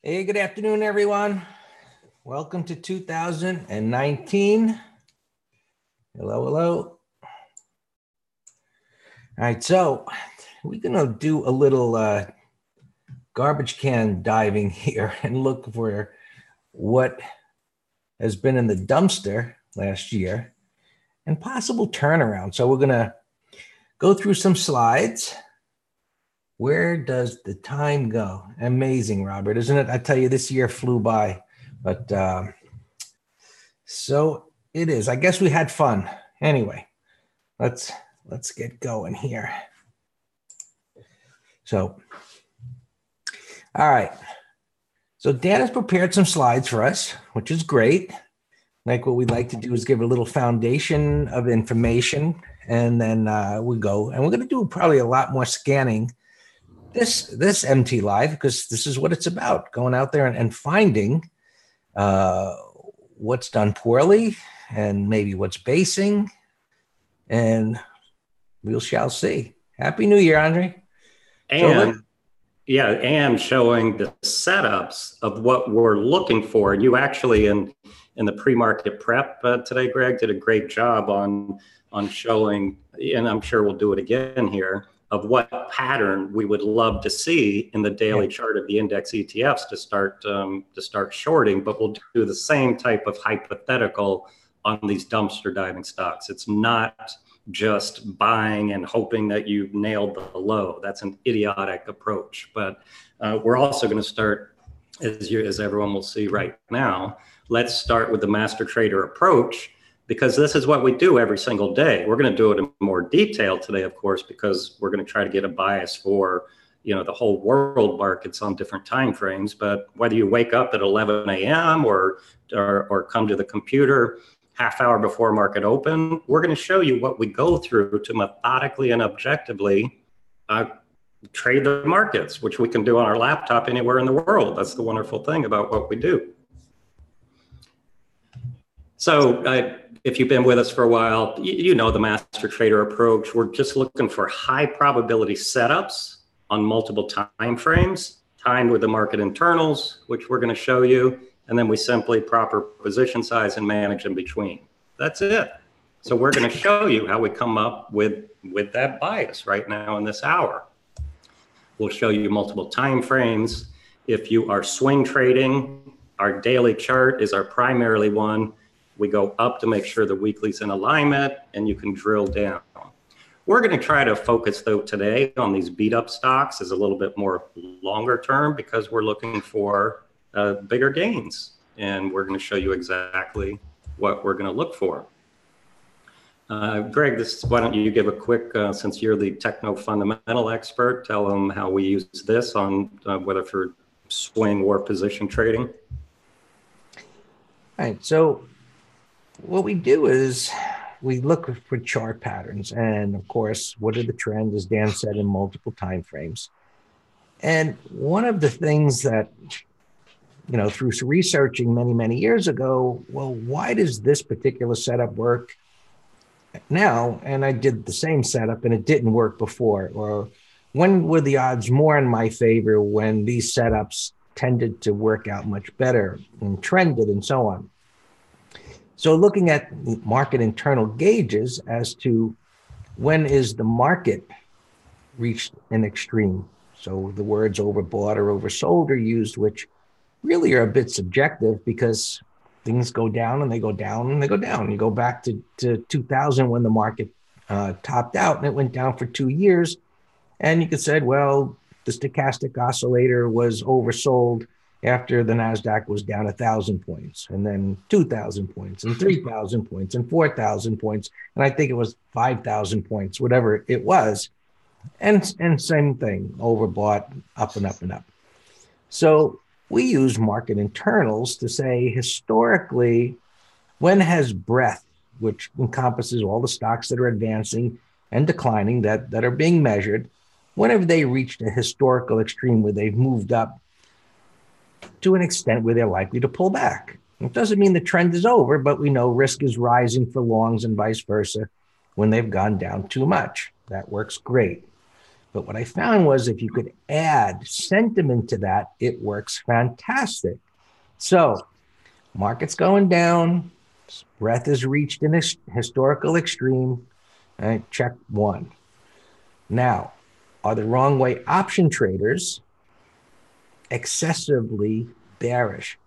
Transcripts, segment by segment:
Hey, good afternoon, everyone. Welcome to 2019. Hello, hello. All right, so we're going to do a little garbage can diving here and look for what has been in the dumpster last year and possible turnaround. So we're going to go through some slides. Where does the time go? Amazing, Robert, isn't it? I tell you, this year flew by, but so it is. I guess we had fun. Anyway, let's get going here. So, all right. So Dan has prepared some slides for us, which is great. Like what we'd like to do is give a little foundation of information, and then we go. And we're going to do probably a lot more scanning this MT Live, because this is what it's about, going out there and finding what's done poorly and maybe what's basing, and we shall see. Happy New Year, Andre. And and showing the setups of what we're looking for. You actually in the pre-market prep today, Greg, did a great job on showing, and I'm sure we'll do it again here, of what pattern we would love to see in the daily chart of the index ETFs to start shorting. But we'll do the same type of hypothetical on these dumpster diving stocks. It's not just buying and hoping that you've nailed the low. That's an idiotic approach. But we're also going to start, as everyone will see right now, let's start with the master trader approach, because this is what we do every single day. We're going to do it in more detail today, of course, because we're going to try to get a bias for, the whole world markets on different time frames. But whether you wake up at 11 a.m. or come to the computer half hour before market open, we're going to show you what we go through to methodically and objectively trade the markets, which we can do on our laptop anywhere in the world. That's the wonderful thing about what we do. So if you've been with us for a while, you know the master trader approach. We're just looking for high probability setups on multiple time frames, timed with the market internals, which we're going to show you. And then we simply proper position size and manage in between. That's it. So we're going to show you how we come up with that bias right now in this hour. We'll show you multiple time frames. If you are swing trading, our daily chart is our primarily one. We go up to make sure the weekly's in alignment, and you can drill down. We're going to try to focus, though, today on these beat up stocks as a little bit more longer term, because we're looking for bigger gains. And we're going to show you exactly what we're going to look for. Greg, why don't you give a quick, since you're the techno fundamental expert, tell them how we use this on whether for swing or position trading. All right. So what we do is we look for chart patterns, and of course, what are the trends, as Dan said, in multiple time frames. And one of the things that, through researching many years ago, well, why does this particular setup work now? And I did the same setup and it didn't work before. Or when were the odds more in my favor when these setups tended to work out much better and trended and so on? So looking at market internal gauges as to when is the market reached an extreme. So the words overbought or oversold are used, which really are a bit subjective, because things go down and they go down and they go down. You go back to 2000 when the market topped out, and it went down for 2 years. And you could say, well, the stochastic oscillator was oversold after the NASDAQ was down 1,000 points, and then 2,000 points, and 3,000 points, and 4,000 points. And I think it was 5,000 points, whatever it was. And same thing, overbought, up and up and up. So we use market internals to say, historically, when has breadth, which encompasses all the stocks that are advancing and declining that are being measured, when have they reached a historical extreme where they've moved up to an extent where they're likely to pull back? It doesn't mean the trend is over, but we know risk is rising for longs and vice versa when they've gone down too much. That works great. But what I found was if you could add sentiment to that, it works fantastic. So market's going down, breadth has reached an historical extreme. All right, check one. Now, are the wrong way option traders excessively bearish?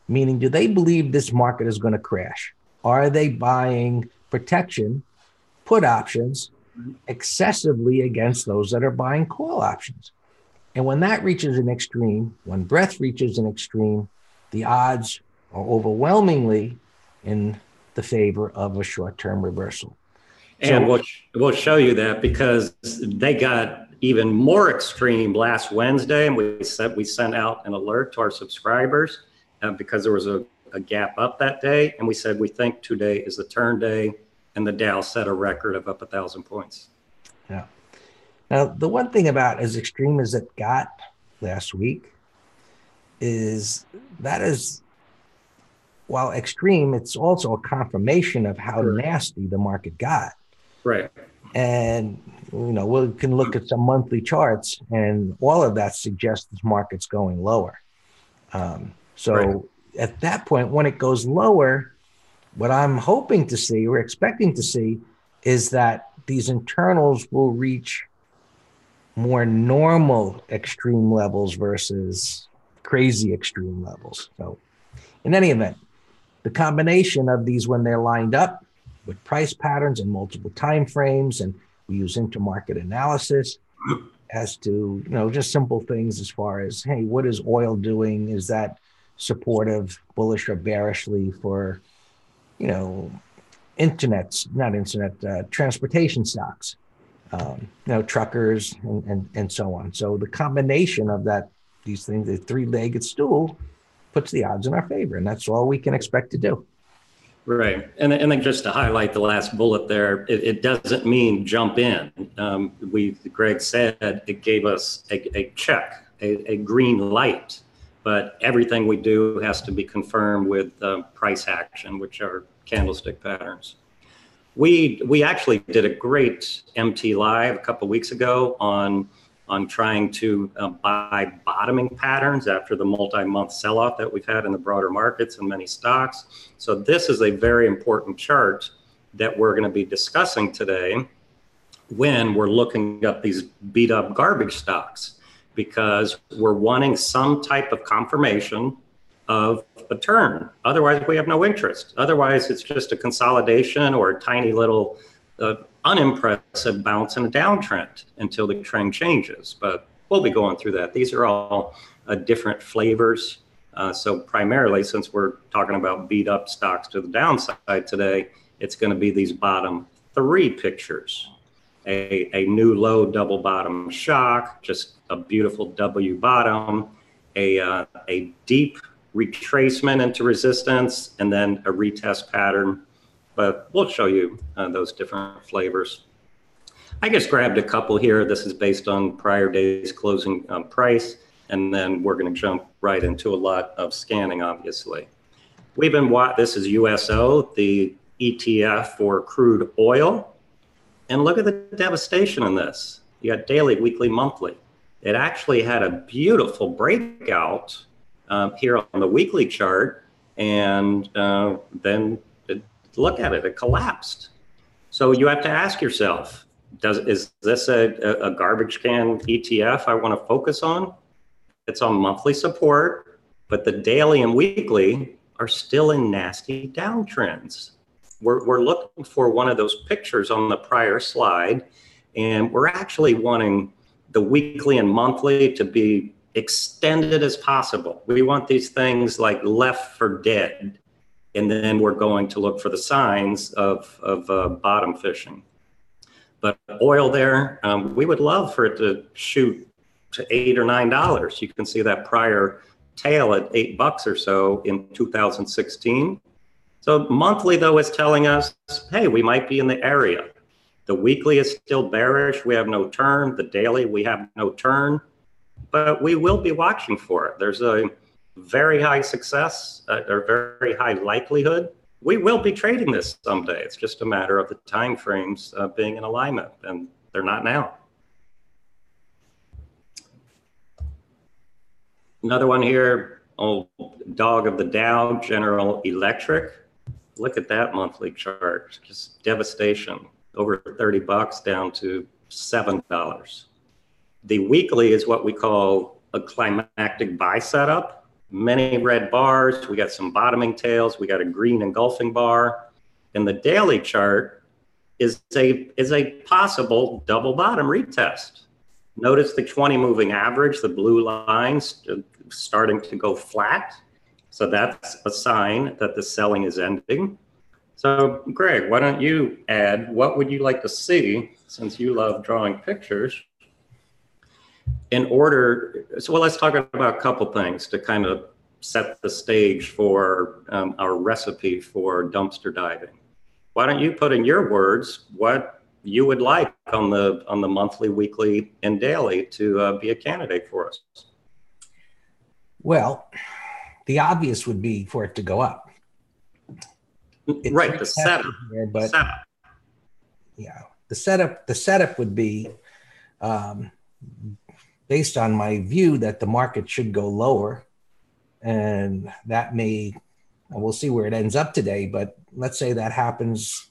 Meaning, do they believe this market is going to crash? Are they buying protection, put options, excessively against those that are buying call options? And when that reaches an extreme, when breadth reaches an extreme, the odds are overwhelmingly in the favor of a short-term reversal. And we'll show you that because they got even more extreme last Wednesday, and we sent out an alert to our subscribers because there was a gap up that day, and we said we think today is the turn day, and the Dow set a record of up 1,000 points. Yeah. Now, the one thing about as extreme as it got last week is that is, while extreme, it's also a confirmation of how nasty the market got. Right. And, we can look at some monthly charts, and all of that suggests this market's going lower. At that point, when it goes lower, what I'm hoping to see or expecting to see is that these internals will reach more normal extreme levels versus crazy extreme levels. So in any event, the combination of these when they're lined up with price patterns and multiple time frames, and we use intermarket analysis as to, just simple things as far as, hey, what is oil doing? Is that supportive, bullish or bearishly for, transportation stocks, truckers and so on. So the combination of these things, the three-legged stool, puts the odds in our favor, and that's all we can expect to do. Right. And then just to highlight the last bullet there, it doesn't mean jump in. Greg said it gave us a check, a green light, but everything we do has to be confirmed with price action, which are candlestick patterns. We actually did a great MT Live a couple of weeks ago on trying to buy bottoming patterns after the multi-month sell-off that we've had in the broader markets and many stocks. So this is a very important chart that we're going to be discussing today when we're looking up these beat up garbage stocks, because we're wanting some type of confirmation of a turn. Otherwise, we have no interest. Otherwise, it's just a consolidation or a tiny little unimpressive bounce in a downtrend until the trend changes. But we'll be going through that. These are all different flavors. So primarily, since we're talking about beat up stocks to the downside today, it's going to be these bottom three pictures. A new low double bottom shock, just a beautiful W bottom, a deep retracement into resistance, and then a retest pattern. But we'll show you those different flavors. I just grabbed a couple here. This is based on prior day's closing price, and then we're going to jump right into a lot of scanning, obviously. This is USO, the ETF for crude oil. And look at the devastation in this. You got daily, weekly, monthly. It actually had a beautiful breakout here on the weekly chart, and then look at it, it collapsed. So you have to ask yourself, is this a garbage can ETF I want to focus on? It's on monthly support, but the daily and weekly are still in nasty downtrends. We're looking for one of those pictures on the prior slide, and we're actually wanting the weekly and monthly to be extended as possible. We want these things like left for dead, and then we're going to look for the signs of bottom fishing. But oil there, we would love for it to shoot to $8 or $9. You can see that prior tail at $8 or so in 2016. So monthly, though, is telling us, hey, we might be in the area. The weekly is still bearish. We have no turn. The daily, we have no turn. But we will be watching for it. There's a very high success or very high likelihood. We will be trading this someday. It's just a matter of the time frames being in alignment, and they're not now. Another one here, old dog of the Dow, General Electric. Look at that monthly chart, just devastation. Over 30 bucks down to $7. The weekly is what we call a climactic buy setup. Many red bars, we got some bottoming tails, we got a green engulfing bar. And the daily chart is a possible double bottom retest. Notice the 20 moving average, the blue lines starting to go flat. So that's a sign that the selling is ending. So Greg, why don't you add, what would you like to see, since you love drawing pictures, in order, so well, let's talk about a couple things to kind of set the stage for our recipe for dumpster diving. Why don't you put in your words what you would like on the monthly, weekly, and daily to be a candidate for us? Well, the obvious would be for it to go up. It's right, the setup. Here, but yeah, the setup would be based on my view that the market should go lower, and that may, we'll see where it ends up today, but let's say that happens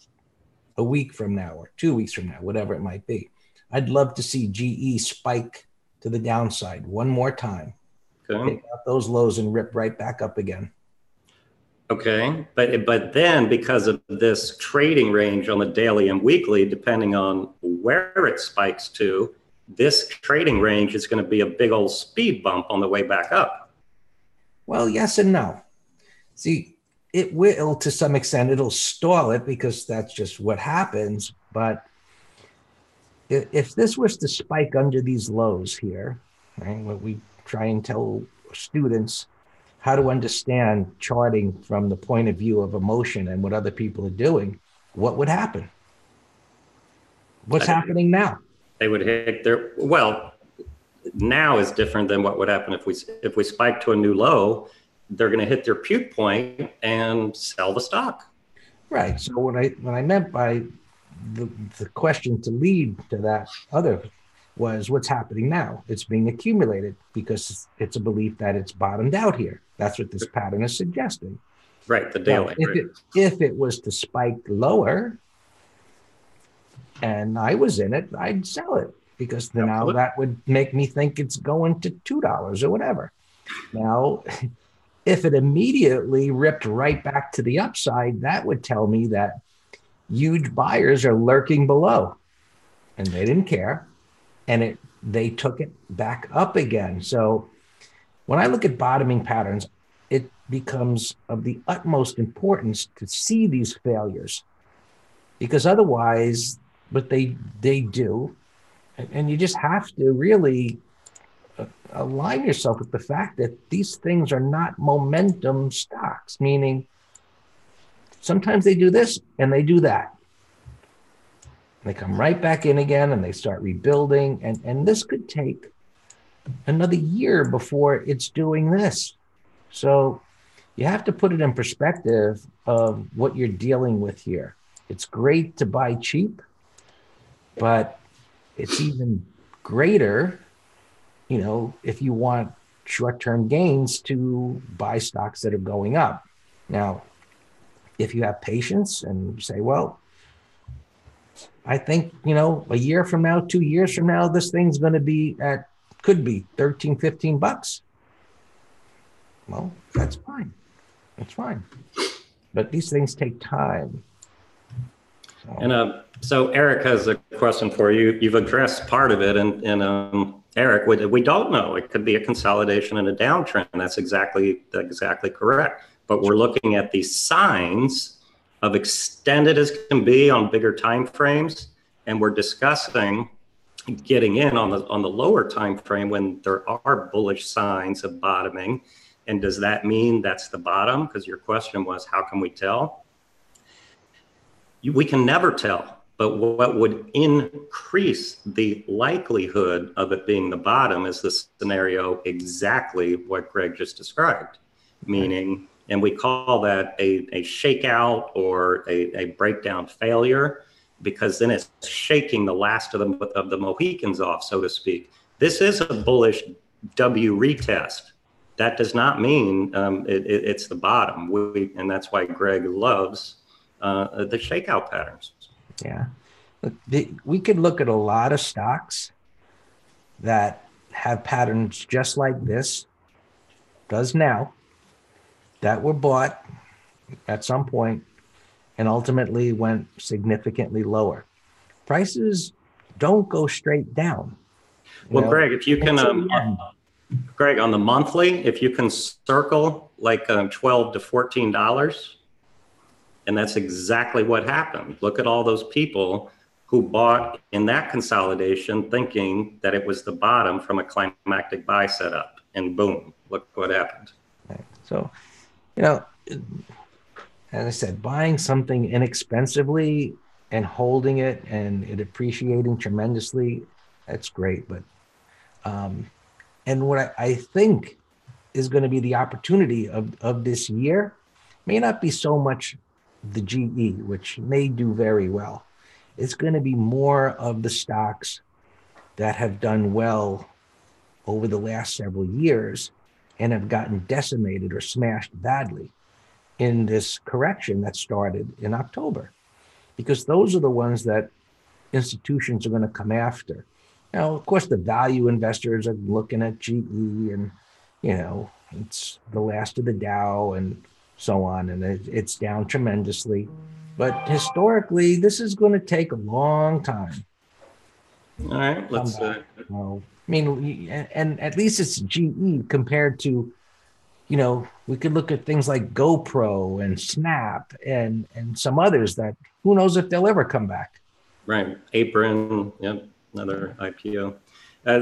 a week from now or 2 weeks from now, whatever it might be. I'd love to see GE spike to the downside one more time. Okay. Take out those lows and rip right back up again. Okay, but then because of this trading range on the daily and weekly, depending on where it spikes to, this trading range is going to be a big old speed bump on the way back up. Well, yes and no. See, it will, to some extent, it'll stall it because that's just what happens. But if this was to spike under these lows here, right, what we try and tell students how to understand charting from the point of view of emotion and what other people are doing, what would happen? What's happening now? They would hit their, well, now is different than what would happen if we spike to a new low. They're going to hit their puke point and sell the stock. Right. So what I meant by the question to lead to that other was what's happening now. It's being accumulated because it's a belief that it's bottomed out here. That's what this pattern is suggesting. Right, the daily. Now, if it was to spike lower and I was in it, I'd sell it because now that would make me think it's going to $2 or whatever. Now, if it immediately ripped right back to the upside, that would tell me that huge buyers are lurking below and they didn't care. And they took it back up again. So when I look at bottoming patterns, it becomes of the utmost importance to see these failures, because otherwise what they do, and you just have to really align yourself with the fact that these things are not momentum stocks, meaning sometimes they do this and they do that. They come right back in again and they start rebuilding. And this could take another year before it's doing this. So you have to put it in perspective of what you're dealing with here. It's great to buy cheap, but it's even greater, if you want short-term gains, to buy stocks that are going up. Now, if you have patience and you say, well, I think, a year from now, 2 years from now, this thing's going to be could be 13, 15 bucks. Well, that's fine. That's fine. But these things take time. So Eric has a question for you. You've addressed part of it. And Eric, we don't know. It could be a consolidation and a downtrend. That's exactly correct. But we're looking at the signs of extended as can be on bigger time frames, and we're discussing getting in on the lower time frame when there are bullish signs of bottoming. And does that mean that's the bottom? Because your question was, how can we tell? We can never tell, but what would increase the likelihood of it being the bottom is the scenario exactly what Greg just described, meaning, and we call that a shakeout or a breakdown failure, because then it's shaking the last of the Mohicans off, so to speak. This is a bullish W retest. that does not mean it's the bottom. And that's why Greg loves the shakeout patterns. Yeah. Look, we could look at a lot of stocks that have patterns just like this does now, that were bought at some point and ultimately went significantly lower. Prices don't go straight down. Well, Greg, if you can, Greg, on the monthly, if you can circle like $12 to $14, and that's exactly what happened. Look at all those people who bought in that consolidation thinking that it was the bottom from a climactic buy setup, and boom, look what happened. Right. So, as I said, buying something inexpensively and holding it and it appreciating tremendously, that's great. But and what I think is going to be the opportunity of this year may not be so much the GE, which may do very well. It's going to be more of the stocks that have done well over the last several years and have gotten decimated or smashed badly in this correction that started in October, because those are the ones that institutions are going to come after. Now, of course, the value investors are looking at GE and, it's the last of the Dow and so on, and it's down tremendously. But historically, this is going to take a long time. All right, let's. And at least it's GE compared to, we could look at things like GoPro and Snap and some others that who knows if they'll ever come back. Right, Apron, yep, another IPO.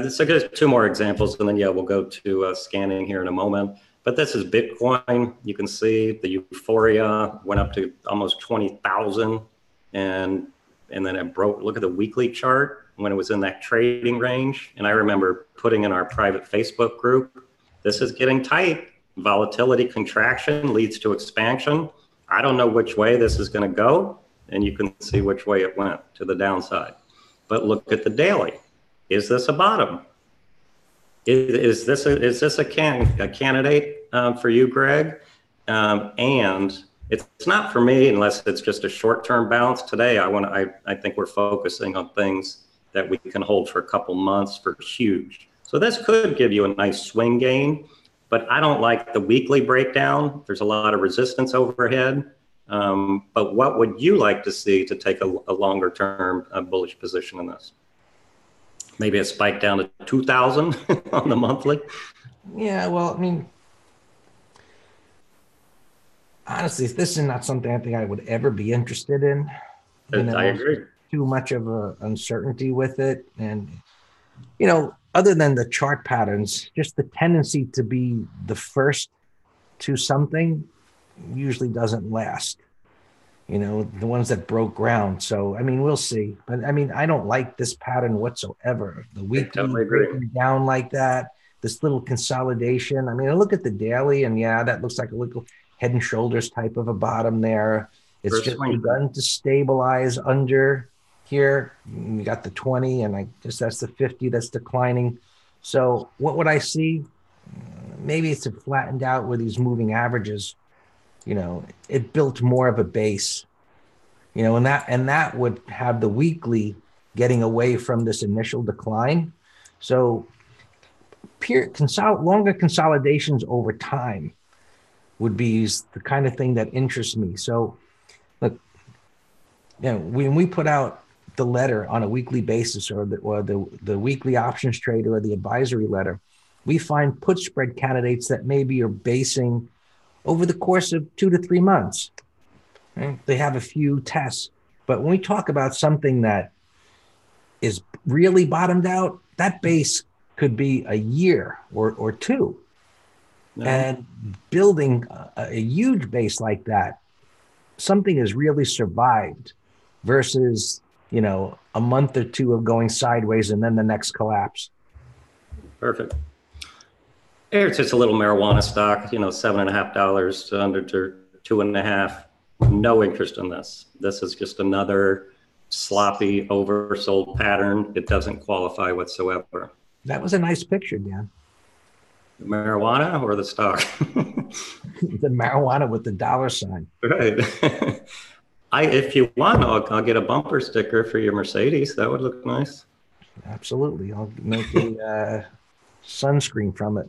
So there's two more examples, and then we'll go to scanning here in a moment. But this is Bitcoin. You can see the euphoria went up to almost 20,000, and then it broke. Look at the weekly chart when it was in that trading range. And I remember putting in our private Facebook group, this is getting tight. Volatility contraction leads to expansion. I don't know which way this is going to go, and you can see which way it went, to the downside. But look at the daily. Is this a bottom? Is this a candidate for you, Greg? And it's not for me unless it's just a short-term bounce. Today, I think we're focusing on things that we can hold for a couple months for huge. So this could give you a nice swing gain, but I don't like the weekly breakdown. There's a lot of resistance overhead. But what would you like to see to take a longer-term bullish position in this? Maybe a spike down to 2,000 on the monthly? Yeah, well, honestly, this is not something I think I would ever be interested in. I agree. Too much of an uncertainty with it. And, other than the chart patterns, just the tendency to be the first to something usually doesn't last. The ones that broke ground. So, we'll see. But, I don't like this pattern whatsoever. The weekly breaking down like that, this little consolidation. I look at the daily, and that looks like a little head and shoulders type of a bottom there. It's just begun to stabilize under here. You got the 20, and I guess that's the 50 that's declining. So what would I see? Maybe it's flattened out with these moving averages. It built more of a base, and that would have the weekly getting away from this initial decline. So longer consolidations over time would be the kind of thing that interests me. So look, when we put out the letter on a weekly basis, or the weekly options trader or the advisory letter, we find put spread candidates that maybe are basing over the course of 2 to 3 months. Right? They have a few tests. But when we talk about something that is really bottomed out, that base could be a year or two. No. And building a huge base like that, something has really survived versus, a month or two of going sideways and then the next collapse. Perfect. It's just a little marijuana stock, $7.50 to under $2.50. No interest in this. This is just another sloppy, oversold pattern. It doesn't qualify whatsoever. That was a nice picture, Dan. The marijuana or the stock? The marijuana with the dollar sign. Right. If you want, I'll get a bumper sticker for your Mercedes. That would look nice. Absolutely. I'll make a sunscreen from it.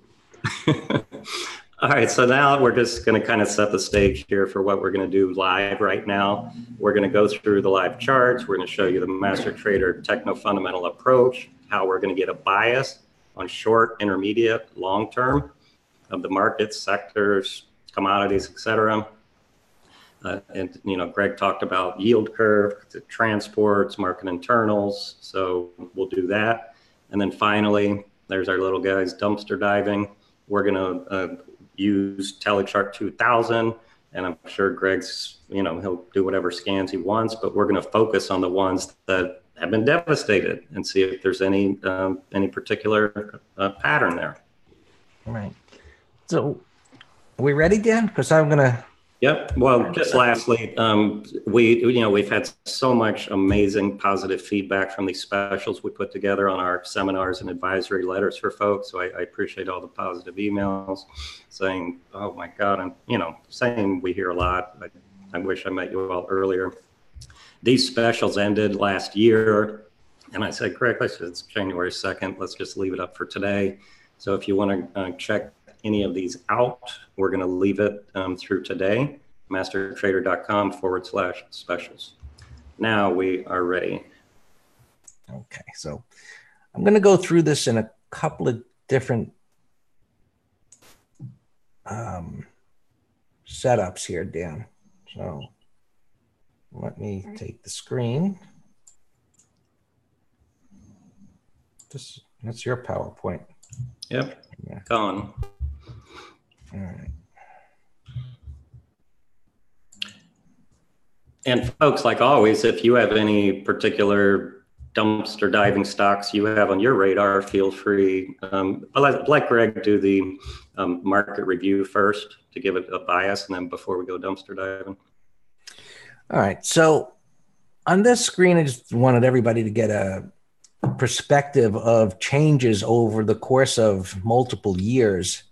All right, so now we're just going to kind of set the stage here for what we're going to do live right now. We're going to go through the live charts. We're going to show you the Master Trader techno-fundamental approach, how we're going to get a bias on short, intermediate, long-term of the markets, sectors, commodities, etc. And Greg talked about yield curve, transports, market internals. So we'll do that. And then finally, there's our little guys dumpster diving. We're going to use Telechart 2000, and I'm sure Greg's, he'll do whatever scans he wants, but we're going to focus on the ones that have been devastated and see if there's any particular pattern there. All right. So are we ready, Dan? Because I'm going to. Yep. Well, just lastly, we've had so much amazing positive feedback from these specials we put together on our seminars and advisory letters for folks. So I appreciate all the positive emails saying, "Oh my God," and saying we hear a lot. I wish I met you all earlier. These specials ended last year, and I said, "Greg, it's January 2nd. Let's just leave it up for today." So if you want to check any of these out, we're going to leave it through today, mastertrader.com/specials. Now we are ready. Okay, so I'm going to go through this in a couple of different setups here, Dan. So let me take the screen. That's your PowerPoint. Yep, yeah. Gone. All right. And folks, like always, if you have any particular dumpster diving stocks you have on your radar, feel free. Let Greg do the market review first to give it a bias, and then before we go dumpster diving. All right. So on this screen, I just wanted everybody to get a perspective of changes over the course of multiple years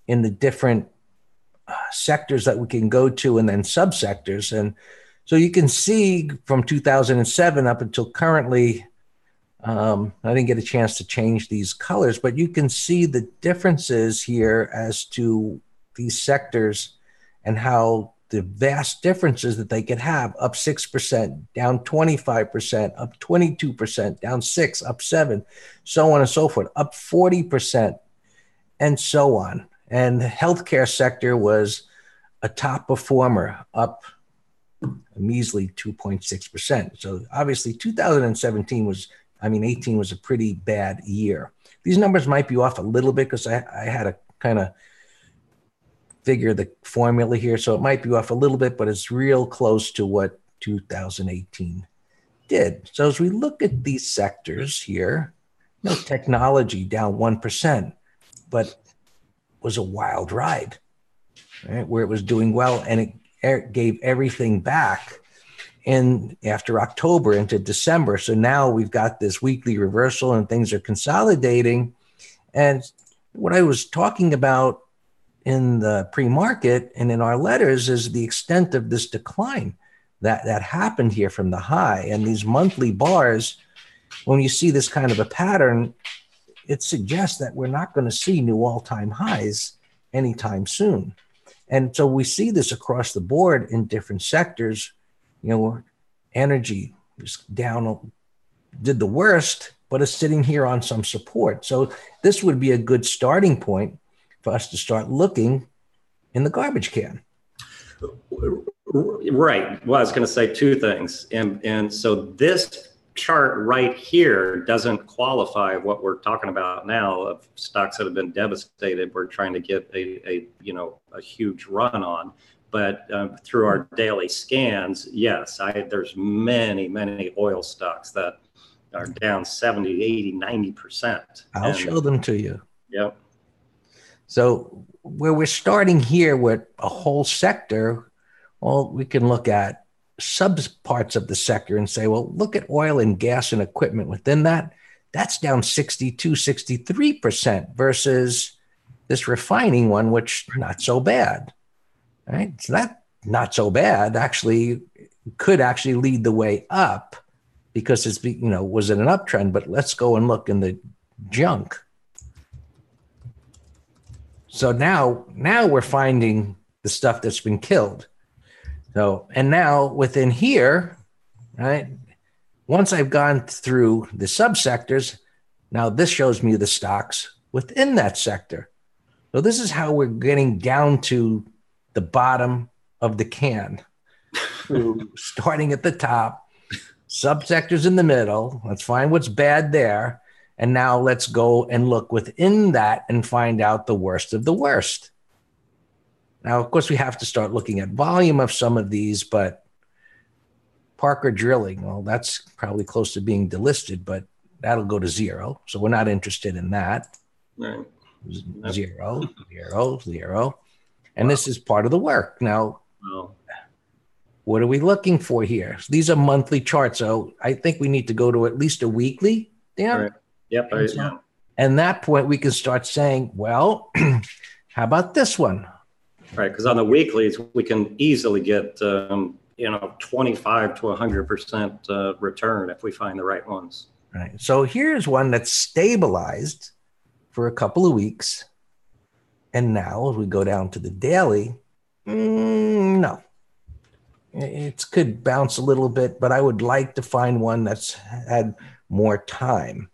in the different sectors that we can go to and then subsectors. And so you can see from 2007 up until currently, I didn't get a chance to change these colors, but you can see the differences here as to these sectors and how the vast differences that they could have: up 6%, down 25%, up 22%, down 6%, up 7%, so on and so forth, up 40%, and so on. And the healthcare sector was a top performer, up a measly 2.6%. So obviously 2017 was, 18 was a pretty bad year. These numbers might be off a little bit because I had to kind of figure the formula here. So it might be off a little bit, but it's real close to what 2018 did. So as we look at these sectors here, technology down 1%, but was a wild ride, right? Where it was doing well, and it gave everything back after October into December. So now we've got this weekly reversal and things are consolidating. And what I was talking about in the pre-market and in our letters is the extent of this decline that happened here from the high. And these monthly bars, when you see this kind of a pattern, it suggests that we're not going to see new all-time highs anytime soon. And so we see this across the board in different sectors. Energy is down, did the worst, but is sitting here on some support. So this would be a good starting point for us to start looking in the garbage can. Right. Well, I was going to say two things. And so this chart right here doesn't qualify what we're talking about now of stocks that have been devastated. We're trying to get a huge run on, but through our daily scans, yes, there's many oil stocks that are down 70, 80, 90%. I'll show them to you. Yep. So where we're starting here with a whole sector, well, we can look at sub parts of the sector and say, well, look at oil and gas and equipment within that. that's down 62, 63% versus this refining one, which not so bad, right? So that not so bad actually could actually lead the way up because it's, was it an uptrend? But let's go and look in the junk. So now we're finding the stuff that's been killed. So, and now within here, right? Once I've gone through the subsectors, now this shows me the stocks within that sector. So this is how we're getting down to the bottom of the can. Starting at the top, subsectors in the middle. Let's find what's bad there. And now let's go and look within that and find out the worst of the worst. Now, of course, we have to start looking at volume of some of these, but Parker Drilling, well, that's probably close to being delisted, but that'll go to zero. So we're not interested in that. Right. Zero, zero, zero. And this is part of the work. Now, what are we looking for here? These are monthly charts. So I think we need to go to at least a weekly. Dan? Right. Yep. And that point, we can start saying, well, how about this one? Right. Because on the weeklies, we can easily get, 25 to 100% return if we find the right ones. Right. So here's one that's stabilized for a couple of weeks. And now as we go down to the daily, no. It could bounce a little bit, but I would like to find one that's had more time.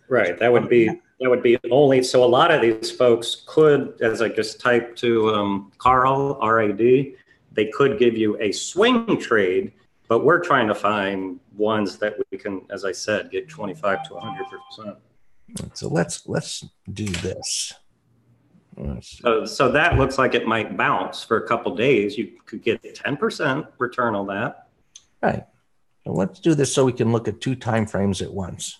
Right. That would be only, so a lot of these folks could, as I just typed to Carl, RAD, they could give you a swing trade, but we're trying to find ones that we can, as I said, get 25 to 100%. So let's do this. So that looks like it might bounce for a couple of days. You could get 10% return on that. Right. So let's do this so we can look at 2 time frames at once.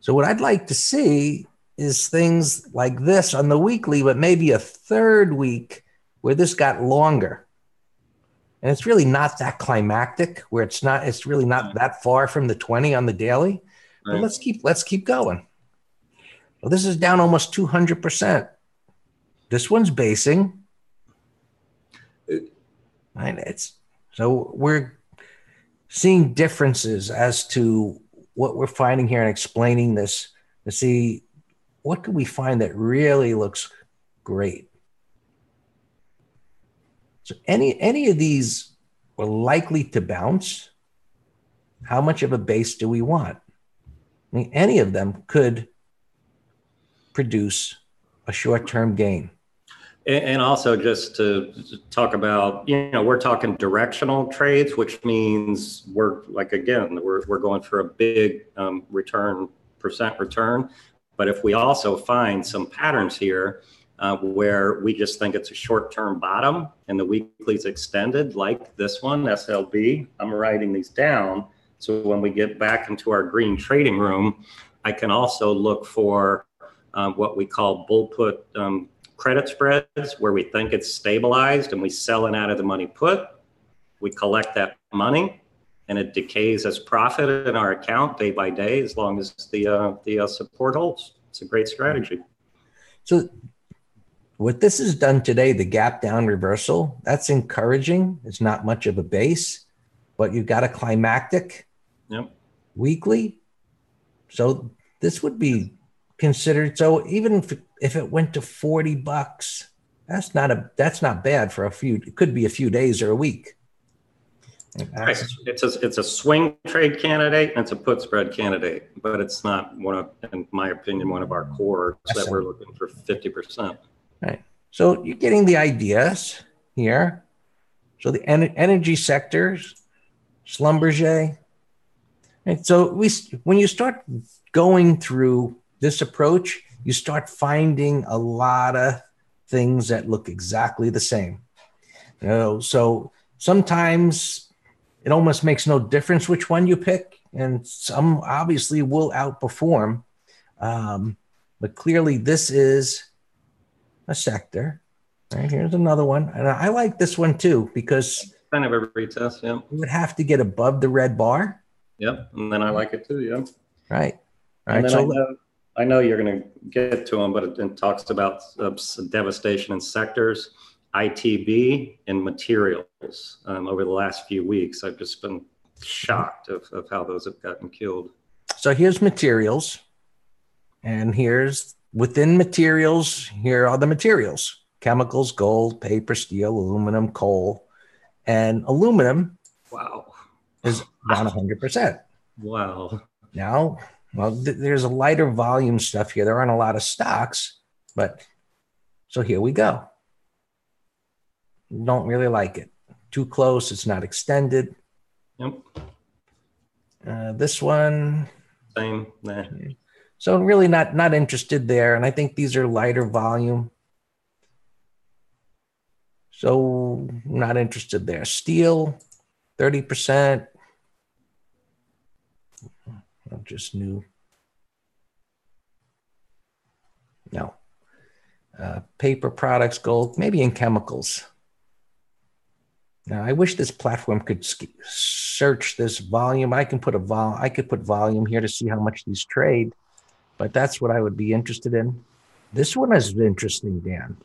So what I'd like to see is things like this on the weekly, but maybe a third week where this got longer. And it's really not that climactic, where it's really not that far from the 20 on the daily. But let's keep going. Well, this is down almost 200%. This one's basing. Right? So we're seeing differences as to what we're finding here and explaining this to see what can we find that really looks great. So any of these are likely to bounce. How much of a base do we want? I mean, any of them could produce a short-term gain. And also just to talk about, we're talking directional trades, which means we're going for a big percent return. But if we also find some patterns here where we just think it's a short-term bottom and the weekly's extended, like this one, SLB, I'm writing these down. So when we get back into our green trading room, I can also look for what we call bull put credit spreads, where we think it's stabilized and we sell it out of the money put. We collect that money and it decays as profit in our account day by day, as long as the support holds. It's a great strategy. So what this has done today, the gap down reversal, that's encouraging. It's not much of a base, but you've got a climactic weekly. So this would be considered. So even if it went to $40, that's not bad for it could be a few days or a week. Right. It's a swing trade candidate and it's a put spread candidate, but it's not in my opinion, one of our cores that we're looking for 50%. Right. So you're getting the ideas here. So the energy sectors, Schlumberger. And so when you start going through this approach, you start finding a lot of things that look exactly the same. So sometimes it almost makes no difference which one you pick, and some obviously will outperform. But clearly this is a sector. Right, here's another one. And I like this one too, because kind of a retest, you would have to get above the red bar. Yep, and then I like it too, yeah. Right. All And right. then So I know you're going to get to them, but it talks about devastation in sectors, ITB, and materials. Over the last few weeks, I've just been shocked of how those have gotten killed. so here's materials, and here's within materials. Here are the materials: chemicals, gold, paper, steel, aluminum, coal, and aluminum Wow. is down 100%. Wow. Now, well, there's a lighter volume stuff here. There aren't a lot of stocks, but so here we go. Don't really like it. Too close. It's not extended. Yep. This one, Same. Nah. so really not interested there. And I think these are lighter volume. So not interested there. Steel, 30%. Just new. No. Paper products, gold, maybe in chemicals. Now, I wish this platform could search this volume. I could put volume here to see how much these trade, but that's what I would be interested in. This one is interesting, Dan.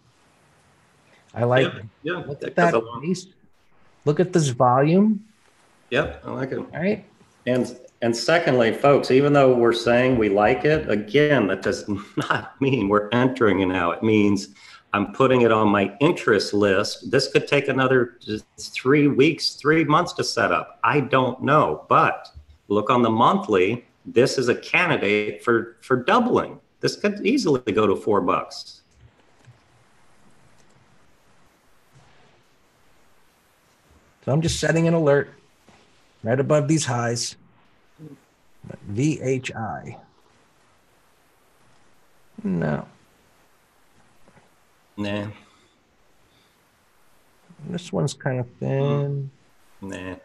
I like. Yeah. Look at that base. Look at this volume. Yep, I like it. All right. And secondly, folks, even though we're saying we like it, again, that does not mean we're entering it now. It means I'm putting it on my interest list. This could take another 3 weeks, 3 months to set up. I don't know, but look on the monthly. This is a candidate for doubling. This could easily go to $4. So I'm just setting an alert right above these highs. VHI. No. Nah. This one's kind of thin. Nah.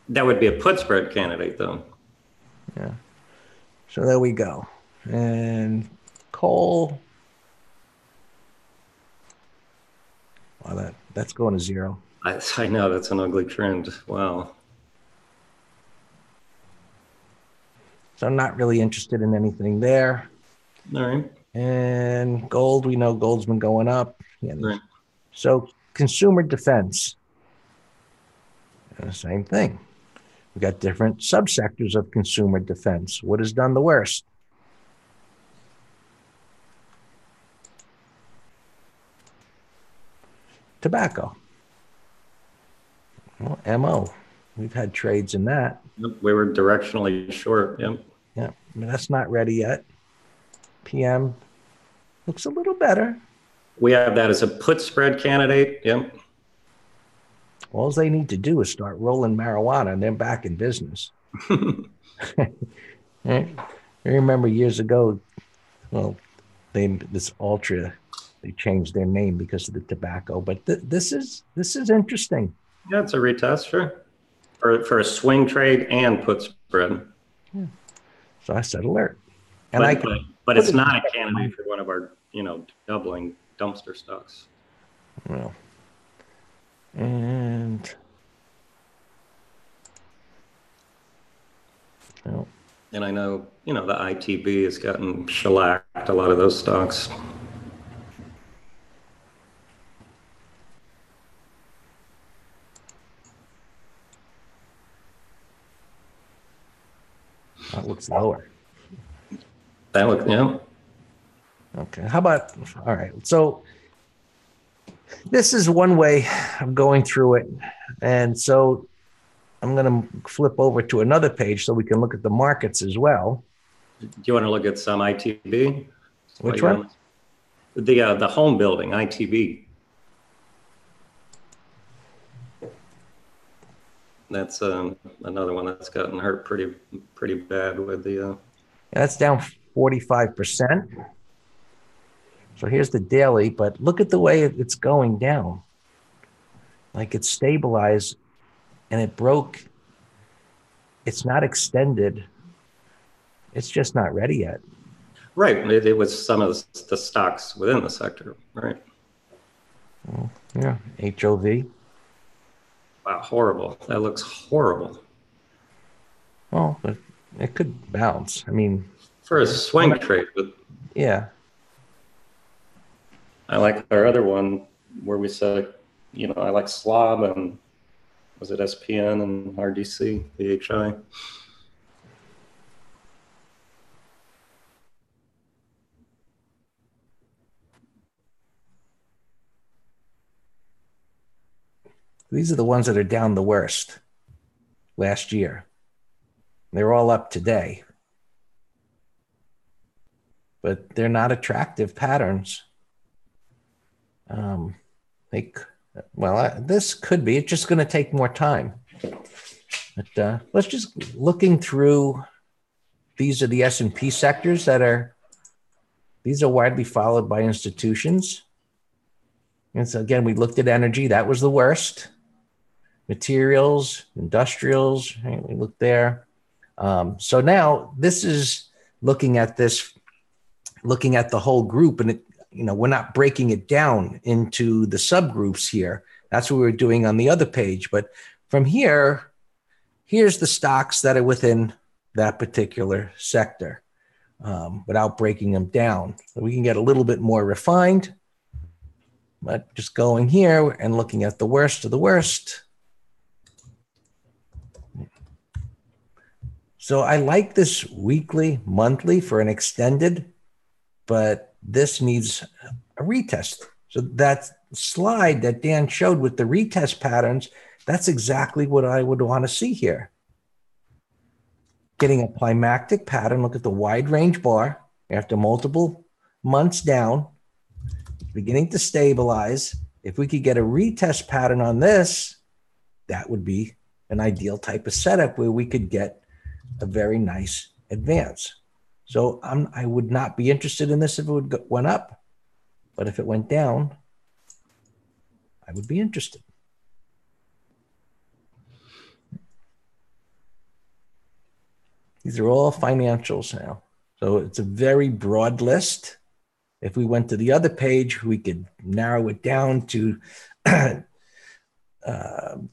That would be a put spread candidate, though. Yeah. So there we go. And coal. Wow, that's going to zero. I know that's an ugly trend. Wow. So I'm not really interested in anything there. All right. And gold, we know gold's been going up. Yeah. Right. So consumer defense, same thing. We've got different subsectors of consumer defense. What has done the worst? Tobacco. Well, MO. We've had trades in that. We were directionally short. Yep. Yeah, I mean, that's not ready yet. PM looks a little better. We have that as a put spread candidate. Yep. All they need to do is start rolling marijuana and they're back in business. I remember years ago, well, this Ultra, they changed their name because of the tobacco, but this is interesting. Yeah, it's a retest, sure. For a swing trade and put spread. Yeah. So I said alert. And but it's not a candidate for one of our, doubling dumpster stocks. Well, and well, and I know, the ITB has gotten shellacked, a lot of those stocks. that looks lower. That looks, yeah. Okay. How about, all right. So this is one way of going through it. And so I'm going to flip over to another page so we can look at the markets as well. Do you want to look at some ITB? Which one? The home building, ITB. That's another one that's gotten hurt pretty bad with the. Yeah, that's down 45%. So here's the daily, but look at the way it's going down. Like it's stabilized and it broke. It's not extended. It's just not ready yet. Right. It was some of the stocks within the sector. Right. Well, yeah. HOV. Wow. Horrible. That looks horrible. Well, but It could bounce. I mean, For a swing trade, but yeah. I like our other one where we said, I like Slob and was it SPN and RDC, PHI? These are the ones that are down the worst last year. They're all up today, but they're not attractive patterns. This could be. It's just going to take more time. But let's just looking through. These are the S&P sectors these are widely followed by institutions. And so again, we looked at energy. That was the worst. Materials, industrials, right, we looked there. So now this is looking at the whole group, and we're not breaking it down into the subgroups here. That's what we were doing on the other page. But from here, here's the stocks that are within that particular sector without breaking them down. So we can get a little bit more refined, but just going here and looking at the worst of the worst. So I like this weekly, monthly for an extended, but this needs a retest. So that slide that Dan showed with the retest patterns, that's exactly what I would want to see here. Getting a climactic pattern, look at the wide range bar after multiple months down, beginning to stabilize. If we could get a retest pattern on this, that would be an ideal type of setup where we could get a very nice advance. So I would not be interested in this if it went up, but if it went down, I would be interested. These are all financials now. So it's a very broad list. If we went to the other page, we could narrow it down to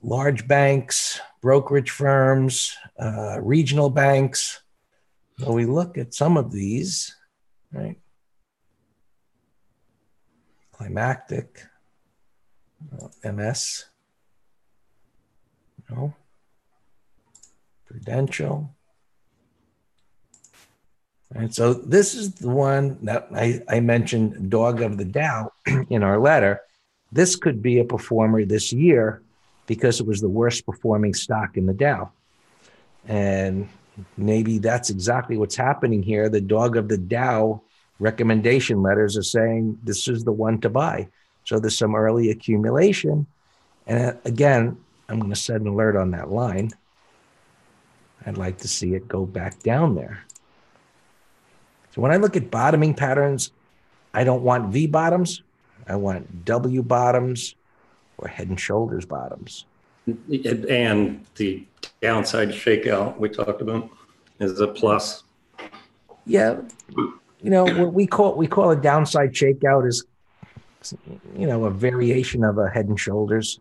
large banks, brokerage firms, regional banks. So we look at some of these, right? Climactic, MS, no, Prudential. And so this is the one that I mentioned, dog of the Dow, in our letter. This could be a performer this year because it was the worst performing stock in the Dow. And maybe that's exactly what's happening here. The dog of the Dow recommendation letters are saying this is the one to buy. So there's some early accumulation. And again, I'm going to set an alert on that line. I'd like to see it go back down there. So when I look at bottoming patterns, I don't want V bottoms. I want W bottoms or head and shoulders bottoms. And the downside shakeout we talked about is a plus. Yeah. What we call a downside shakeout is, a variation of a head and shoulders.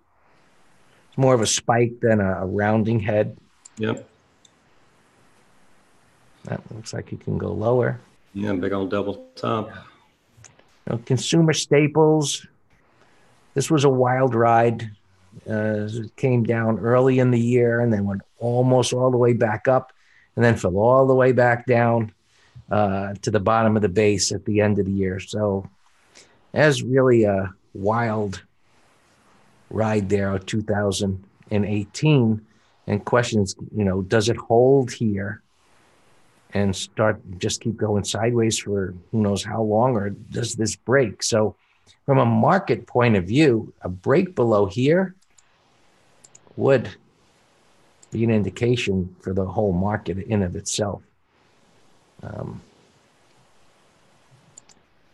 It's more of a spike than a rounding head. Yep. That looks like it can go lower. Yeah, big old double top. Consumer staples. This was a wild ride. It came down early in the year and then went almost all the way back up and then fell all the way back down to the bottom of the base at the end of the year. So as really a wild ride there of 2018 and questions, does it hold here and just keep going sideways for who knows how long, or does this break? So from a market point of view, a break below here would be an indication for the whole market in of itself.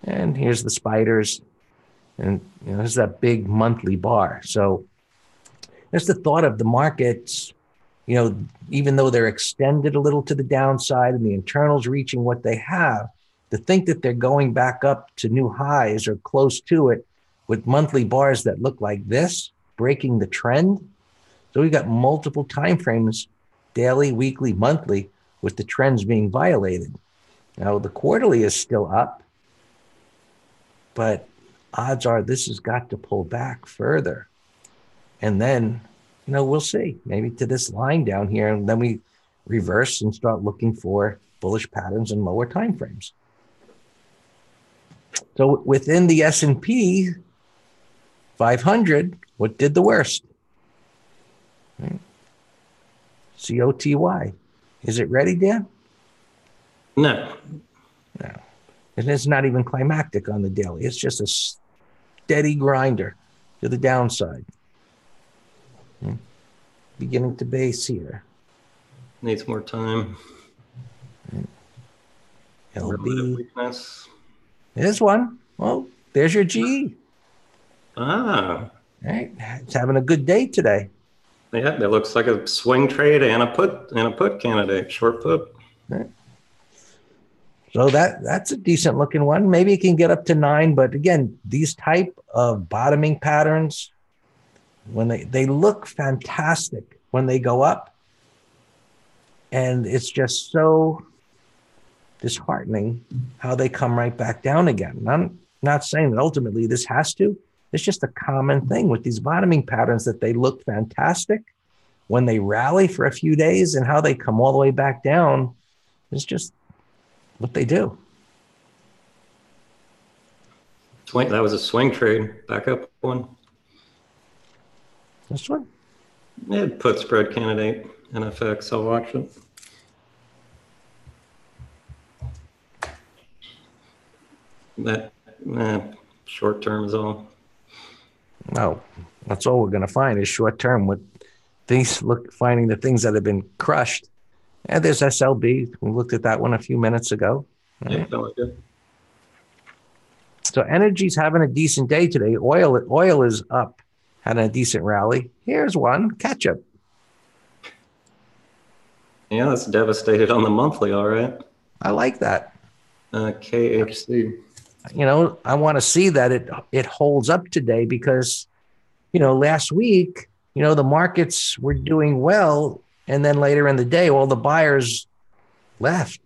And here's the spiders, and there's that big monthly bar. So there's the thought of the markets, even though they're extended a little to the downside and the internals reaching what they have, to think that they're going back up to new highs or close to it with monthly bars that look like this, breaking the trend. So we've got multiple time frames, daily, weekly, monthly, with the trends being violated. Now, the quarterly is still up, but odds are this has got to pull back further. And then, we'll see. Maybe to this line down here, and then we reverse and start looking for bullish patterns in lower time frames. So within the S&P 500, what did the worst? COTY. Is it ready, Dan? No. No. And it's not even climactic on the daily. It's just a steady grinder to the downside. Beginning to base here. Needs more time. LB. Weakness. There's one. Well, there's your GE. Ah. All right. It's having a good day today. Yeah, it looks like a swing trade and a put candidate, short put. Right. So that's a decent looking one. Maybe it can get up to 9, but again, these type of bottoming patterns, when they look fantastic when they go up, and it's just so disheartening how they come right back down again. And I'm not saying that ultimately this has to. It's just a common thing with these bottoming patterns that they look fantastic when they rally for a few days, and how they come all the way back down is just what they do. That was a swing trade. Back up one. This one? Yeah, put spread candidate, NFX. I'll watch it. That short term is all. No, that's all we're going to find is short term with things. Finding the things that have been crushed. And there's SLB. We looked at that one a few minutes ago. Yeah, that was good. So energy's having a decent day today. Oil is up, had a decent rally. Here's one, catch up. Yeah, that's devastated on the monthly. All right. I like that. KHC. I want to see that it holds up today because, last week, the markets were doing well. And then later in the day, all the buyers left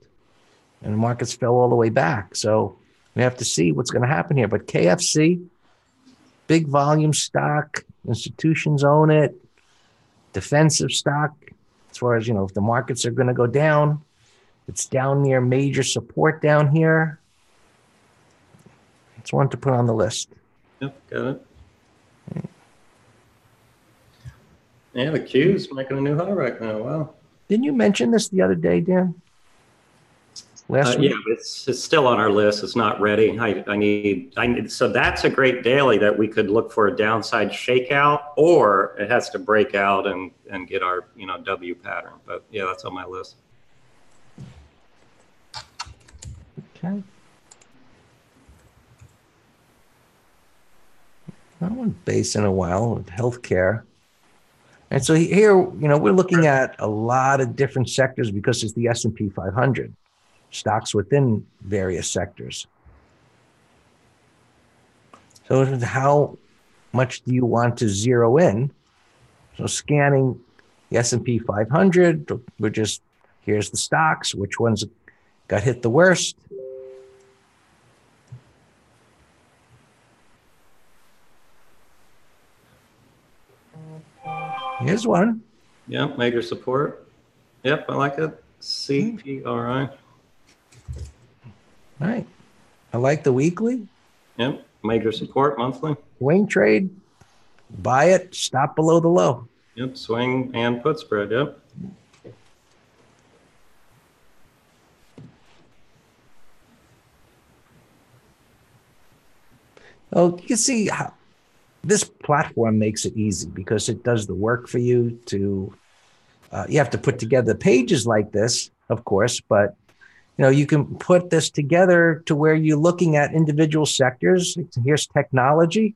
and the markets fell all the way back. So we have to see what's going to happen here. But KFC, big volume stock, institutions own it, defensive stock. As far as, if the markets are going to go down, it's down near major support down here. It's one to put on the list. Yep, got it. Yeah, the Q's making a new high right now. Wow. Didn't you mention this the other day, Dan? Last week? Yeah, it's still on our list. It's not ready. I need. So that's a great daily that we could look for a downside shakeout, or it has to break out and get our W pattern. But yeah, that's on my list. Okay. I haven't based in a while with healthcare. And so here, we're looking at a lot of different sectors because it's the S&P 500, stocks within various sectors. So how much do you want to zero in? So scanning the S&P 500, here's the stocks, which ones got hit the worst. Here's one. Yep, major support. Yep, I like it. CPRI. All right. I like the weekly. Yep, major support monthly. Swing trade. Buy it. Stop below the low. Yep, swing and put spread. Yep. Oh, you can see how this platform makes it easy because it does the work for you to, you have to put together pages like this, of course, but you can put this together to where you're looking at individual sectors. Here's technology,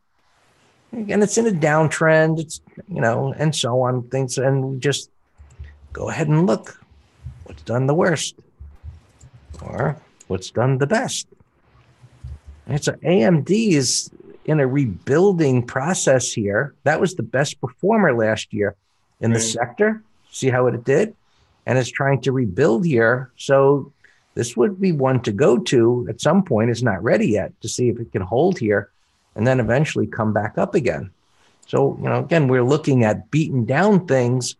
and it's in a downtrend, it's, and so on things. And we just go ahead and look what's done the worst or what's done the best. And so AMD is in a rebuilding process here. That was the best performer last year in the sector. See how it did? and it's trying to rebuild here. So this would be one to go to at some point. It's not ready yet to see if it can hold here and then eventually come back up again. So, again, we're looking at beaten down things,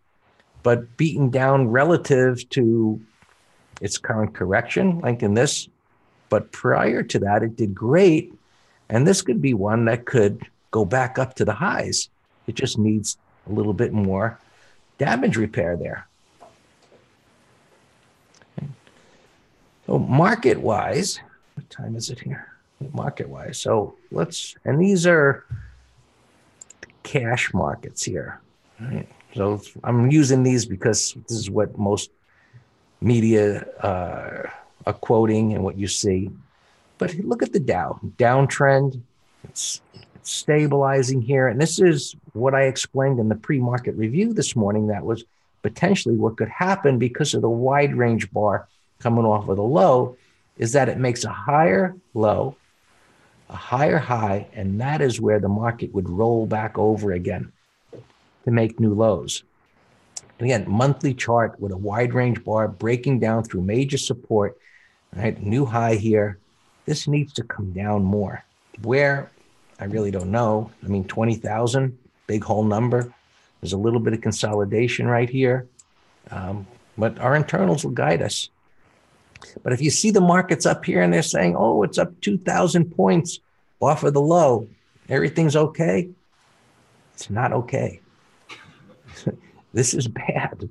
but beaten down relative to its current correction, like in this. But prior to that, it did great. And this could be one that could go back up to the highs. It just needs a little bit more damage repair there. So market-wise, what time is it here? Market-wise. So and these are cash markets here. Right? So I'm using these because this is what most media are quoting and what you see. But look at the Dow downtrend. It's stabilizing here. And this is what I explained in the pre-market review this morning. That was potentially what could happen because of the wide range bar coming off of the low, is that it makes a higher low, a higher high, and that is where the market would roll back over again to make new lows. And again, monthly chart with a wide range bar breaking down through major support, right? New high here. This needs to come down more. Where? I really don't know. I mean, 20,000, big whole number. There's a little bit of consolidation right here. But our internals will guide us. But if you see the markets up here and they're saying, oh, it's up 2,000 points off of the low, everything's okay. It's not okay. This is bad.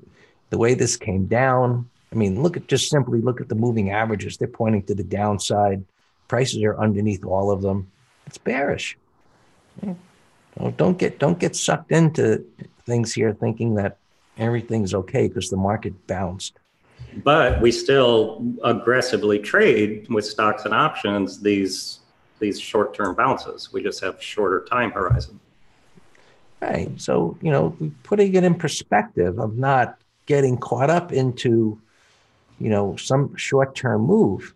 The way this came down. I mean, simply look at the moving averages. They're pointing to the downside. Prices are underneath all of them. It's bearish. Don't get sucked into things here thinking that everything's okay because the market bounced. But we still aggressively trade with stocks and options these short-term bounces. We just have shorter time horizon. Right. So, putting it in perspective of not getting caught up into, some short-term move.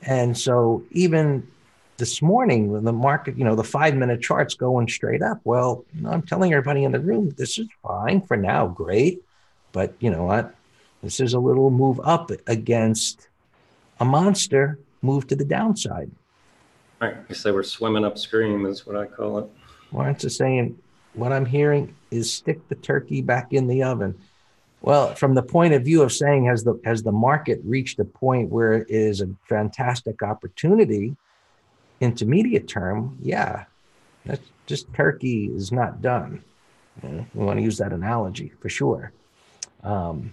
And so even this morning, when the market, the 5-minute chart's going straight up, well, I'm telling everybody in the room, this is fine for now, great. But you know what? This is a little move up against a monster move to the downside. Right. You say we're swimming upstream is what I call it. Lawrence is saying, what I'm hearing is stick the turkey back in the oven. Well, from the point of view of saying, has the market reached a point where it is a fantastic opportunity, intermediate term, yeah, that's just turkey is not done. We want to use that analogy for sure. Right,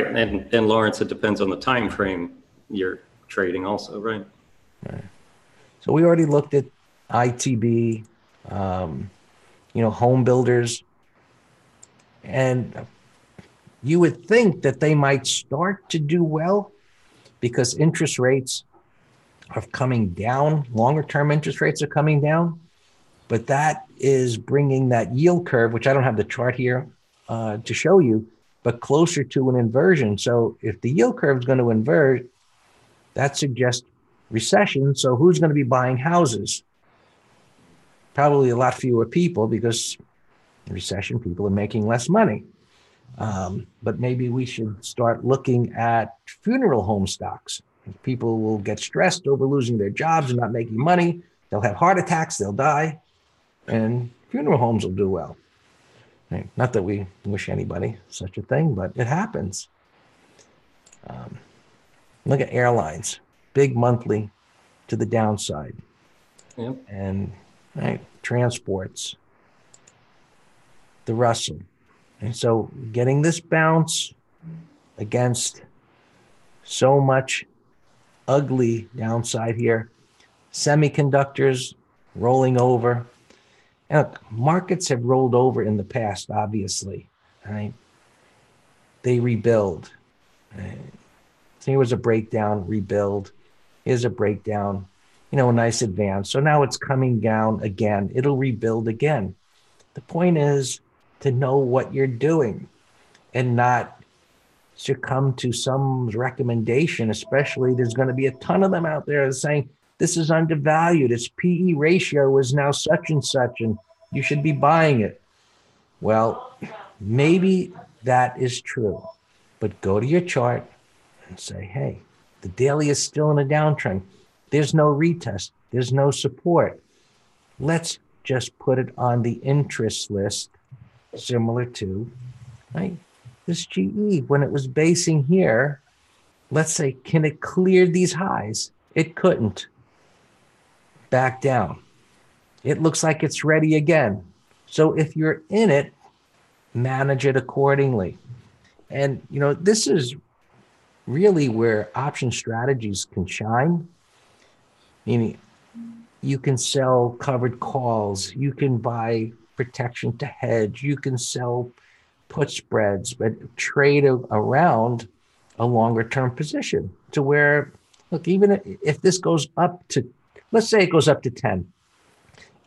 and Lawrence, it depends on the time frame you're trading also, right? Right. So we already looked at ITB, home builders, and you would think that they might start to do well because interest rates are coming down, longer term interest rates are coming down, but that is bringing that yield curve, which I don't have the chart here to show you, but closer to an inversion. So if the yield curve is going to invert, that suggests recession. So who's going to be buying houses? Probably a lot fewer people because in recession, people are making less money. But maybe we should start looking at funeral home stocks. People will get stressed over losing their jobs and not making money. They'll have heart attacks, they'll die, and funeral homes will do well. Not that we wish anybody such a thing, but it happens. Look at airlines, big monthly to the downside. Yep. And transports, the Russell. And so getting this bounce against so much ugly downside here, semiconductors rolling over. And look, markets have rolled over in the past, obviously. Right? They rebuild. Here was a breakdown, rebuild. Here's a breakdown, a nice advance. So now it's coming down again. It'll rebuild again. The point is to know what you're doing and not succumb to some recommendation, especially there's going to be a ton of them out there saying, this is undervalued. Its PE ratio is now such and such, and you should be buying it. Well, maybe that is true, but go to your chart and say, hey, the daily is still in a downtrend. There's no retest. There's no support. Let's just put it on the interest list, similar to, right, this GE, when it was basing here, let's say, can it clear these highs? It couldn't. Back down. It looks like it's ready again. So if you're in it, manage it accordingly. And, this is really where option strategies can shine. Meaning, you can sell covered calls, you can buy protection to hedge, you can sell put spreads, but trade around a longer term position to where, look, even if this goes up to, let's say it goes up to 10,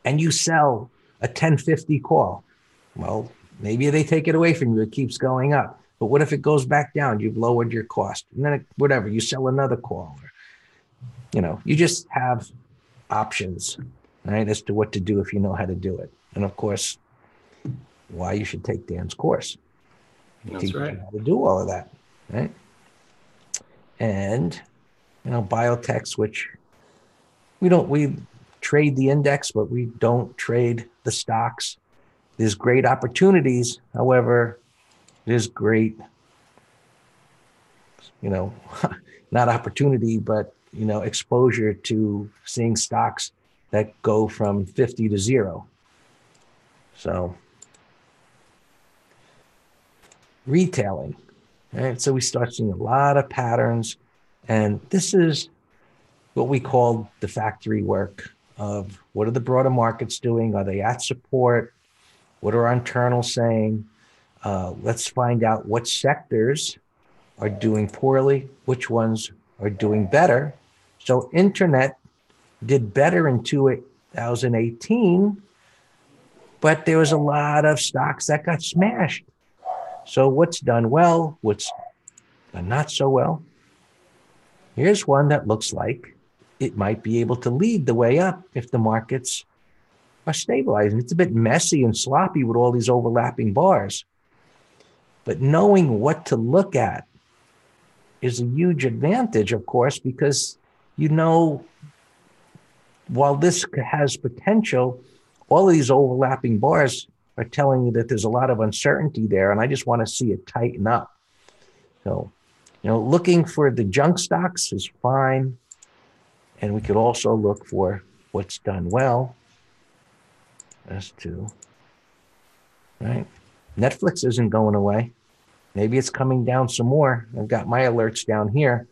and you sell a 1050 call, well, maybe they take it away from you, it keeps going up. But what if it goes back down? You've lowered your cost. And then whatever, you sell another call. You just have options, right, as to what to do if you know how to do it. And of course, why you should take Dan's course. That's right. How to do all of that, right? And, biotechs, which we trade the index, but we don't trade the stocks. There's great opportunities. However, there's great, not opportunity, but, exposure to seeing stocks that go from 50 to 0. So retailing, right? So we start seeing a lot of patterns, and this is what we call the factory work of what are the broader markets doing? Are they at support? What are our internals saying? Let's find out what sectors are doing poorly, which ones are doing better. So internet did better in 2018, but there was a lot of stocks that got smashed. So what's done well, what's done not so well? Here's one that looks like it might be able to lead the way up if the markets are stabilizing. It's a bit messy and sloppy with all these overlapping bars. But knowing what to look at is a huge advantage, of course, because while this has potential, all of these overlapping bars are telling you that there's a lot of uncertainty there, and I just want to see it tighten up. So, looking for the junk stocks is fine, and we could also look for what's done well. S2, right? Netflix isn't going away. Maybe it's coming down some more. I've got my alerts down here.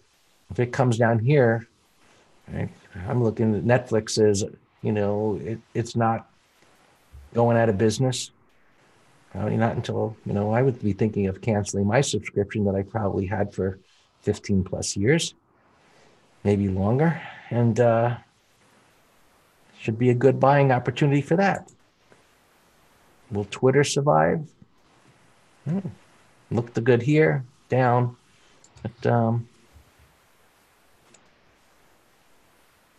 If it comes down here, right, I'm looking at Netflix as, it's not going out of business. Probably not until, I would be thinking of canceling my subscription that I probably had for 15 plus years, maybe longer. And should be a good buying opportunity for that. Will Twitter survive? Looked good here, down. But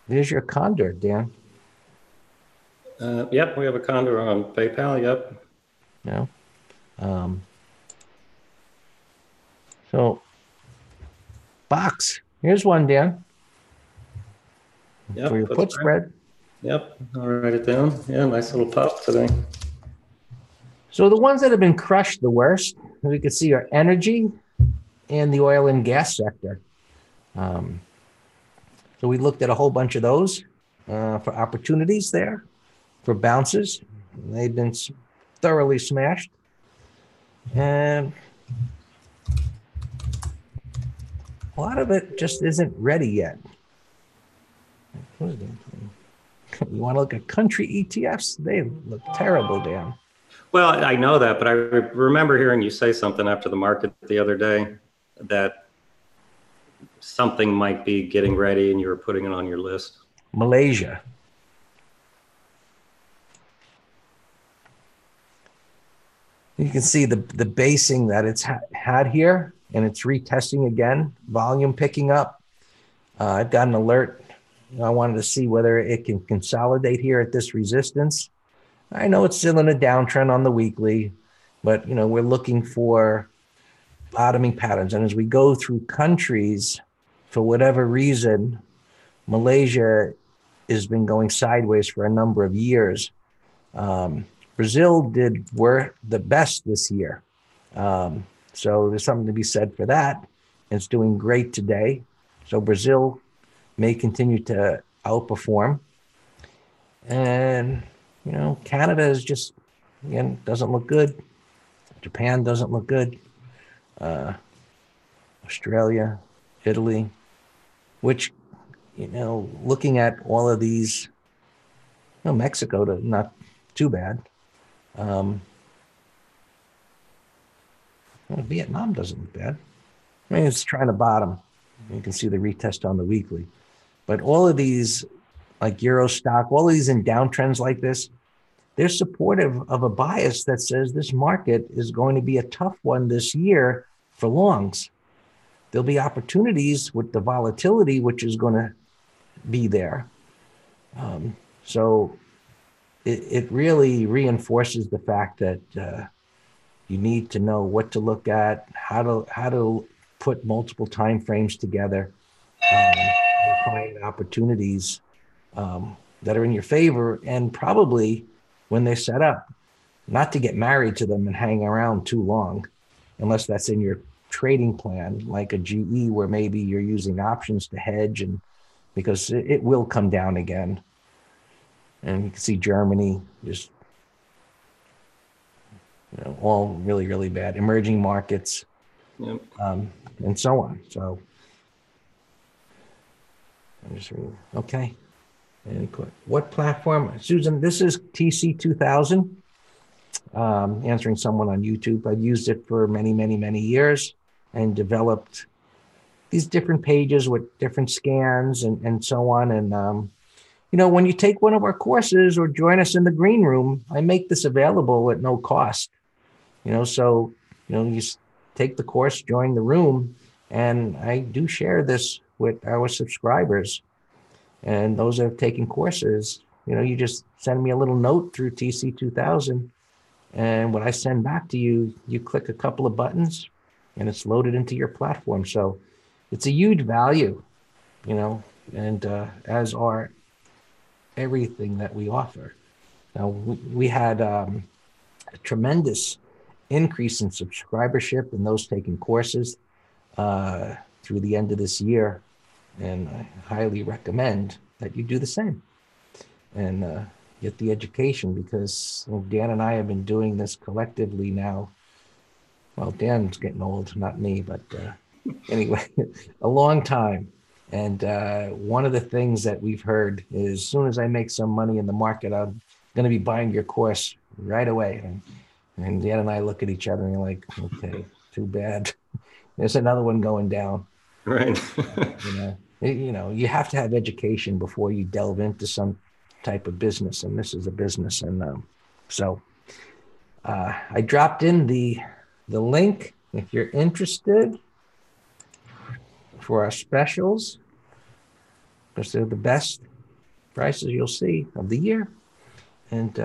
there's your Condor, Dan. Yep, we have a Condor on PayPal, yep. So, box. Here's one, Dan. Yep, for your put spread. Yep, I'll write it down. Yeah, nice little puff today. So the ones that have been crushed the worst, as you can see, are energy and the oil and gas sector. So we looked at a whole bunch of those for opportunities there, for bounces. They've been thoroughly smashed. And a lot of it just isn't ready yet. What is that? You want to look at country ETFs? They look terrible, Dan. Well, I know that, but I remember hearing you say something after the market the other day that something might be getting ready and you were putting it on your list. Malaysia. You can see the basing that it's had here, and it's retesting again, volume picking up. I've got an alert. I wanted to see whether it can consolidate here at this resistance. I know it's still in a downtrend on the weekly, but we're looking for bottoming patterns. And as we go through countries, for whatever reason, Malaysia has been going sideways for a number of years. Brazil were the best this year. So there's something to be said for that. It's doing great today. So Brazil may continue to outperform. And, Canada is just, again, doesn't look good. Japan doesn't look good. Australia, Italy, which, looking at all of these, Mexico, not too bad. Vietnam doesn't look bad. I mean, it's trying to bottom. You can see the retest on the weekly. But all of these, like Euro stock, all of these in downtrends like this, they're supportive of a bias that says this market is going to be a tough one this year for longs. There'll be opportunities with the volatility, which is going to be there. So it really reinforces the fact that you need to know what to look at, how to put multiple time frames together, and find opportunities that are in your favor, and probably when they're set up, not to get married to them and hang around too long, unless that's in your trading plan, like a GE, where maybe you're using options to hedge, and because it will come down again. And you can see Germany just, all really, really bad. Emerging markets, Yep. And so on. So, okay. What platform? Susan, this is TC2000. Answering someone on YouTube. I've used it for many, many, many years and developed these different pages with different scans and so on. And, when you take one of our courses or join us in the green room, I make this available at no cost. So, you take the course, join the room, and I do share this with our subscribers. And those that have taken courses, you just send me a little note through TC2000. And when I send back to you, you click a couple of buttons and it's loaded into your platform. So it's a huge value, and as are everything that we offer. Now, we had a tremendous increase in subscribership and those taking courses through the end of this year. And I highly recommend that you do the same and get the education, because Dan and I have been doing this collectively now. Well, Dan's getting old, not me, but anyway, a long time. And one of the things that we've heard is, as soon as I make some money in the market, I'm going to be buying your course right away. And Dan and I look at each other and we're like, okay, too bad. There's another one going down. Right. You have to have education before you delve into some type of business, and this is a business. And so I dropped in the link if you're interested for our specials, because they're the best prices you'll see of the year. And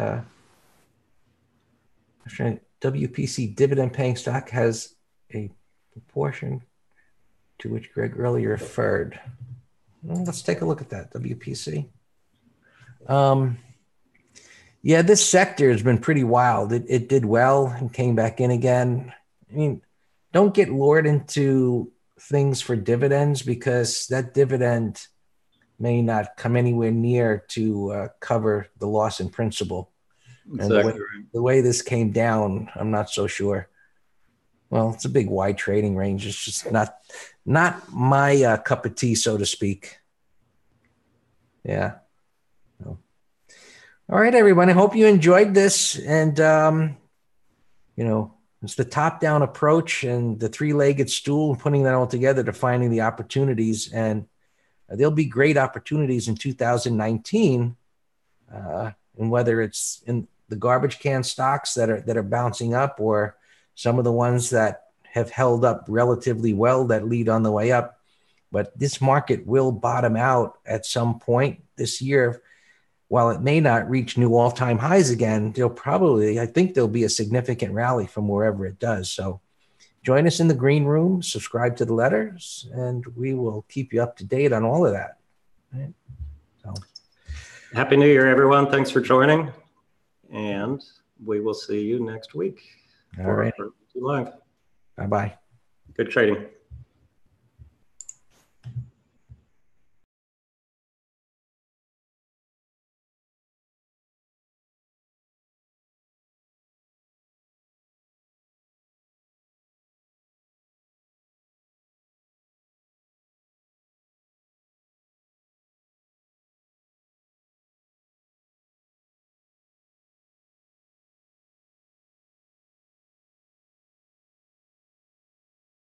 WPC dividend paying stock has a proportion to which Greg earlier referred. Well, let's take a look at that, WPC. Yeah, this sector has been pretty wild. It did well and came back in again. I mean, don't get lured into things for dividends, because that dividend may not come anywhere near to cover the loss in principal. Exactly. And the way this came down, I'm not so sure. Well, it's a big wide trading range. It's just not my cup of tea, so to speak. Yeah. All right, everyone. I hope you enjoyed this. And, it's the top-down approach and the three-legged stool, and putting that all together to finding the opportunities. And there'll be great opportunities in 2019, and whether it's in the garbage can stocks that are bouncing up, or some of the ones that have held up relatively well that lead on the way up. But this market will bottom out at some point this year. while it may not reach new all-time highs again, I think there'll be a significant rally from wherever it does. So join us in the green room, subscribe to the letters, and we will keep you up to date on all of that. Right? So, Happy New Year, everyone. Thanks for joining. And we will see you next week. All right. Live. Bye-bye. Good trading.